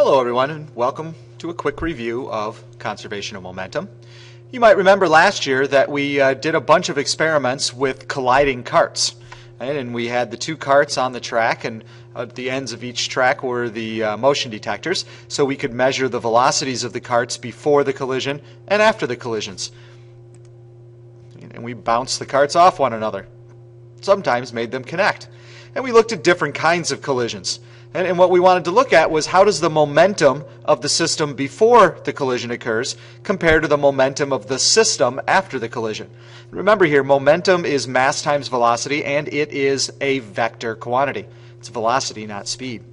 Hello everyone, and welcome to a quick review of conservation of momentum. You might remember last year that we did a bunch of experiments with colliding carts. Right? And we had the two carts on the track, and at the ends of each track were the motion detectors, so we could measure the velocities of the carts before the collision and after the collisions. And we bounced the carts off one another, sometimes made them connect. And we looked at different kinds of collisions. And what we wanted to look at was how does the momentum of the system before the collision occurs compare to the momentum of the system after the collision. Remember here, momentum is mass times velocity, and it is a vector quantity. It's velocity, not speed.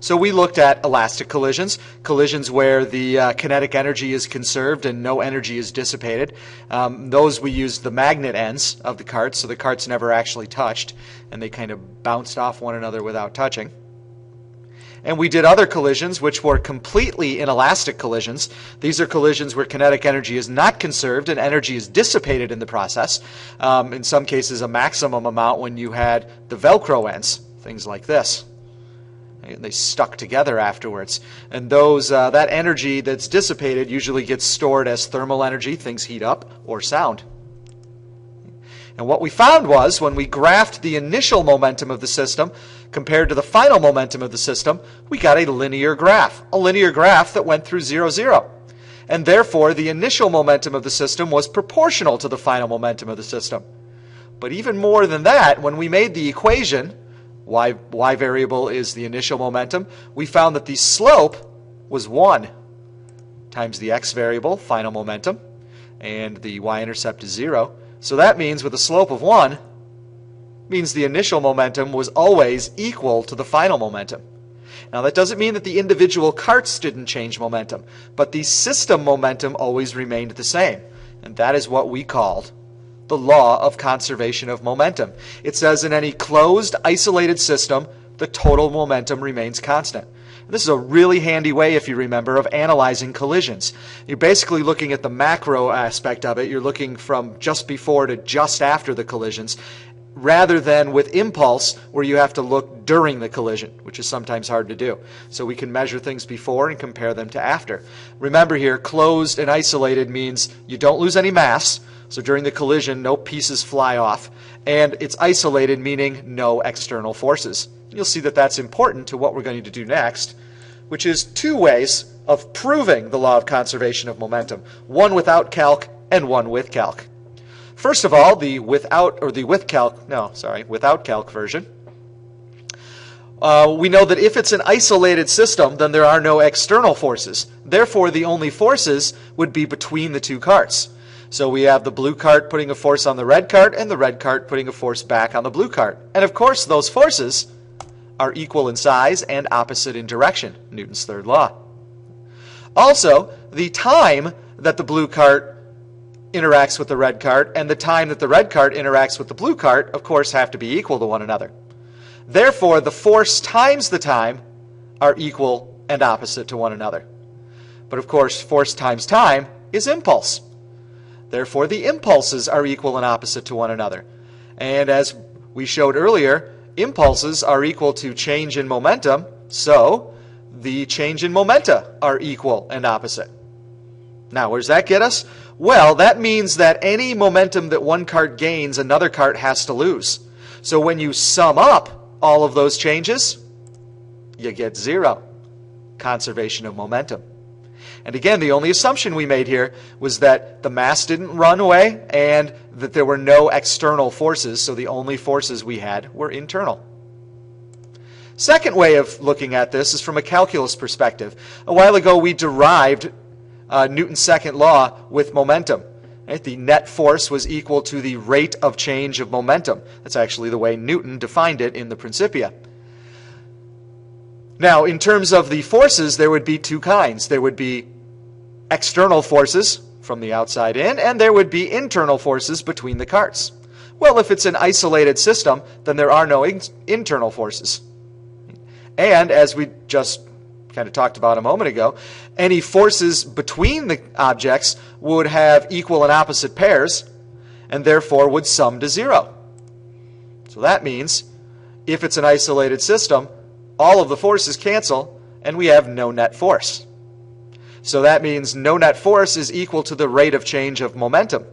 So we looked at elastic collisions, collisions where the kinetic energy is conserved and no energy is dissipated. Those we used the magnet ends of the carts, so the carts never actually touched, and they kind of bounced off one another without touching. And we did other collisions which were completely inelastic collisions. These are collisions where kinetic energy is not conserved and energy is dissipated in the process. In some cases a maximum amount when you had the Velcro ends, things like this. They stuck together afterwards. And those that energy that's dissipated usually gets stored as thermal energy, things heat up, or sound. And what we found was when we graphed the initial momentum of the system compared to the final momentum of the system, we got a linear graph that went through 0, 0. And therefore, the initial momentum of the system was proportional to the final momentum of the system. But even more than that, when we made the equation, y variable is the initial momentum, we found that the slope was 1 times the x variable, final momentum, and the y-intercept is 0. So that means with a slope of 1, means the initial momentum was always equal to the final momentum. Now that doesn't mean that the individual carts didn't change momentum, but the system momentum always remained the same. And that is what we called the law of conservation of momentum. It says in any closed, isolated system, the total momentum remains constant. This is a really handy way, if you remember, of analyzing collisions. You're basically looking at the macro aspect of it. You're looking from just before to just after the collisions, rather than with impulse, where you have to look during the collision, which is sometimes hard to do. So we can measure things before and compare them to after. Remember here, closed and isolated means you don't lose any mass. So during the collision, no pieces fly off. And it's isolated, meaning no external forces. You'll see that that's important to what we're going to do next, which is two ways of proving the law of conservation of momentum, one without calc and one with calc. First of all, the without calc version. We know that if it's an isolated system, then there are no external forces. Therefore, the only forces would be between the two carts. So we have the blue cart putting a force on the red cart and the red cart putting a force back on the blue cart. And of course, those forces are equal in size and opposite in direction, Newton's third law. Also, the time that the blue cart interacts with the red cart and the time that the red cart interacts with the blue cart, of course, have to be equal to one another. Therefore, the force times the time are equal and opposite to one another. But of course, force times time is impulse. Therefore, the impulses are equal and opposite to one another. And as we showed earlier, impulses are equal to change in momentum, so the change in momenta are equal and opposite. Now, where does that get us? Well, that means that any momentum that one cart gains, another cart has to lose. So when you sum up all of those changes, you get 0. Conservation of momentum. And again, the only assumption we made here was that the mass didn't run away and that there were no external forces, so the only forces we had were internal. Second way of looking at this is from a calculus perspective. A while ago we derived Newton's second law with momentum. Right? The net force was equal to the rate of change of momentum. That's actually the way Newton defined it in the Principia. Now, in terms of the forces, there would be two kinds. There would be external forces from the outside in, and there would be internal forces between the carts. Well, if it's an isolated system, then there are no internal forces. And as we just kind of talked about a moment ago, any forces between the objects would have equal and opposite pairs, and therefore would sum to 0. So that means if it's an isolated system, all of the forces cancel, and we have no net force. So that means no net force is equal to the rate of change of momentum.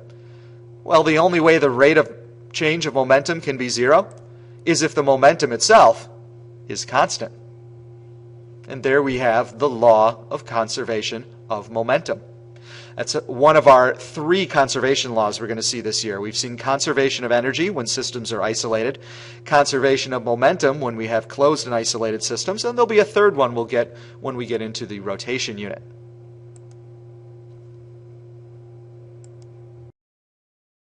Well, the only way the rate of change of momentum can be zero is if the momentum itself is constant. And there we have the law of conservation of momentum. That's one of our 3 conservation laws we're going to see this year. We've seen conservation of energy when systems are isolated, conservation of momentum when we have closed and isolated systems, and there'll be a third one we'll get when we get into the rotation unit.